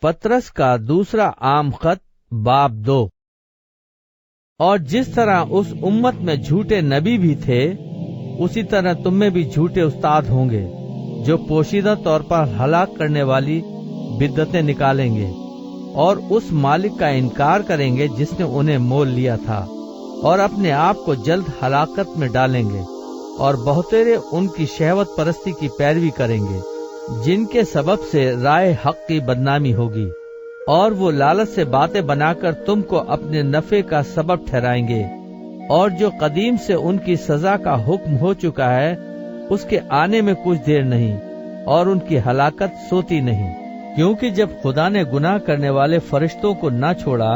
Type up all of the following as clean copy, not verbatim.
पतरस का दूसरा आम खत बाब 2। और जिस तरह उस उम्मत में झूठे नबी भी थे, उसी तरह तुम में भी झूठे उस्ताद होंगे, जो पोशीदा तौर पर हलाक करने वाली बिद्दतें निकालेंगे और उस मालिक का इनकार करेंगे जिसने उन्हें मोल लिया था, और अपने आप को जल्द हलाकत में डालेंगे। और बहुतेरे उनकी शहवत परस्ती की पैरवी करेंगे, जिनके सबब से राय हक की बदनामी होगी, और वो लालच से बातें बनाकर तुमको अपने नफे का सबब ठहराएंगे। और जो कदीम से उनकी सजा का हुक्म हो चुका है, उसके आने में कुछ देर नहीं, और उनकी हलाकत सोती नहीं। क्योंकि जब खुदा ने गुनाह करने वाले फरिश्तों को न छोड़ा,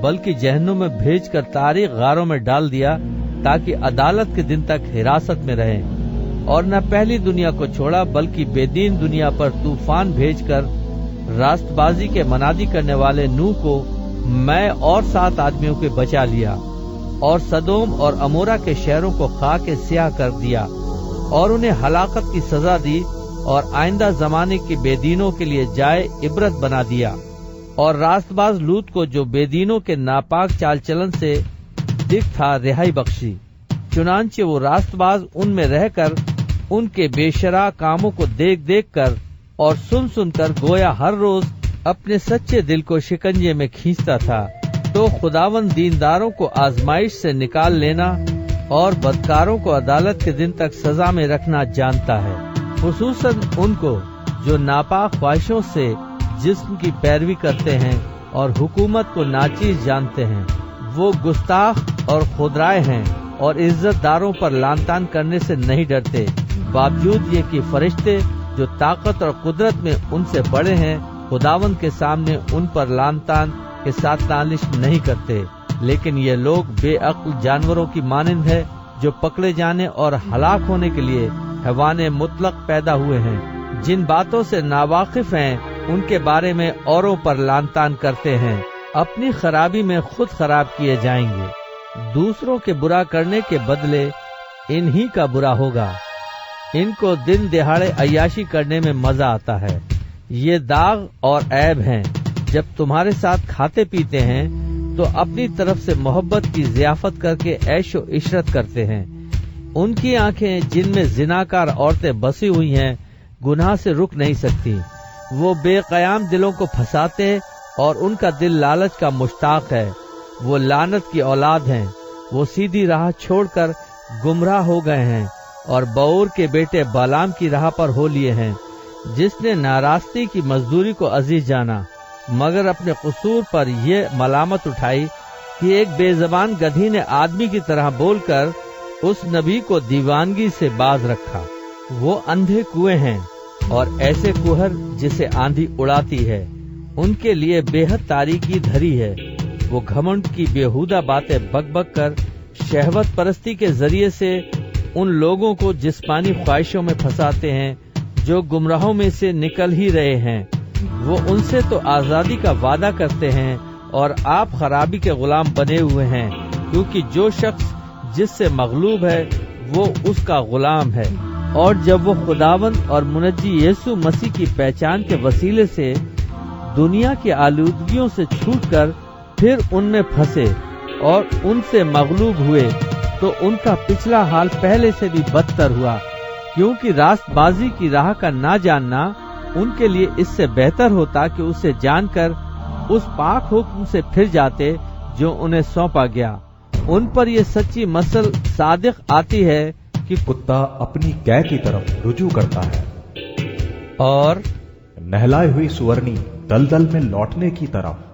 बल्कि जहन्नुम में भेजकर तारीख गारों में डाल दिया, ताकि अदालत के दिन तक हिरासत में रहें, और न पहली दुनिया को छोड़ा, बल्कि बेदीन दुनिया पर तूफान भेजकर रास्तबाजी के मनादी करने वाले नूह को मैं और 7 आदमियों के बचा लिया, और सदोम और अमोरा के शहरों को खाके स्याह कर दिया, और उन्हें हलाकत की सजा दी, और आइंदा जमाने के बेदीनों के लिए जाए इबरत बना दिया। और रास्तबाज लूत को, जो बेदीनों के नापाक चाल चलन से दिख था, रिहाई बख्शी। चुनांचे वो रास्तबाज उनमें रहकर उनके बेशरा कामों को देख देख कर और सुन सुन कर गोया हर रोज अपने सच्चे दिल को शिकंजे में खींचता था। तो खुदावन दीनदारों को आजमाइश से निकाल लेना और बदकारों को अदालत के दिन तक सजा में रखना जानता है, खुसूसन उनको जो नापाक ख्वाहिशों से जिस्म की पैरवी करते हैं और हुकूमत को नाचीज जानते हैं। वो गुस्ताख और खुदराए हैं और इज्जतदारों पर लानतान करने से नहीं डरते, बावजूद ये कि फरिश्ते जो ताकत और कुदरत में उनसे बड़े हैं, खुदावन के सामने उन पर लानतान के साथ नालिश नहीं करते। लेकिन ये लोग बेअक्ल जानवरों की मानिंद है, जो पकड़े जाने और हलाक होने के लिए हैवाने मुतलक पैदा हुए हैं। जिन बातों से नावाकिफ हैं, उनके बारे में औरों पर लानतान करते हैं, अपनी खराबी में खुद खराब किए जाएंगे। दूसरों के बुरा करने के बदले इन्हीं का बुरा होगा। इनको दिन दिहाड़े अय्याशी करने में मजा आता है। ये दाग और ऐब हैं। जब तुम्हारे साथ खाते पीते हैं तो अपनी तरफ से मोहब्बत की ज़ियाफत करके ऐशो इशरत करते हैं। उनकी आंखें जिनमें जिनाकार औरतें बसी हुई हैं, गुनाह से रुक नहीं सकती। वो बेकयाम दिलों को फंसाते और उनका दिल लालच का मुश्ताक है। वो लानत की औलाद हैं। वो सीधी राह छोड़कर गुमराह हो गए हैं और बऊर के बेटे बालाम की राह पर हो लिए हैं, जिसने नारास्ती की मजदूरी को अजीज जाना, मगर अपने कसूर पर यह मलामत उठाई कि एक बेजबान गधी ने आदमी की तरह बोलकर उस नबी को दीवानगी से बाज रखा। वो अंधे कुएं हैं और ऐसे कुहर जिसे आंधी उड़ाती है, उनके लिए बेहद तारीकी धरी है। वो घमंड की बेहुदा बातें बक कर शहवत परस्ती के जरिए से उन लोगों को जिस्मानी ख्वाहिशों में फंसाते हैं जो गुमराहों में से निकल ही रहे हैं। वो उनसे तो आजादी का वादा करते हैं और आप खराबी के गुलाम बने हुए हैं, क्योंकि जो शख्स जिससे मगलूब है वो उसका गुलाम है। और जब वो खुदावंद और मुनज्जी यीशु मसीह की पहचान के वसीले से दुनिया की आलूदगियों से छूटकर फिर उनमें फंसे और उनसे मगलूब हुए, तो उनका पिछला हाल पहले से भी बदतर हुआ, क्योंकि रास्तबाजी की राह का ना जानना उनके लिए इससे बेहतर होता कि उसे जानकर उस पाक हुक्म से फिर जाते जो उन्हें सौंपा गया। उन पर यह सच्ची मसल सादिक आती है कि कुत्ता अपनी कै की तरफ रुजू करता है और नहलाई हुई सुअरनी दलदल में लौटने की तरफ।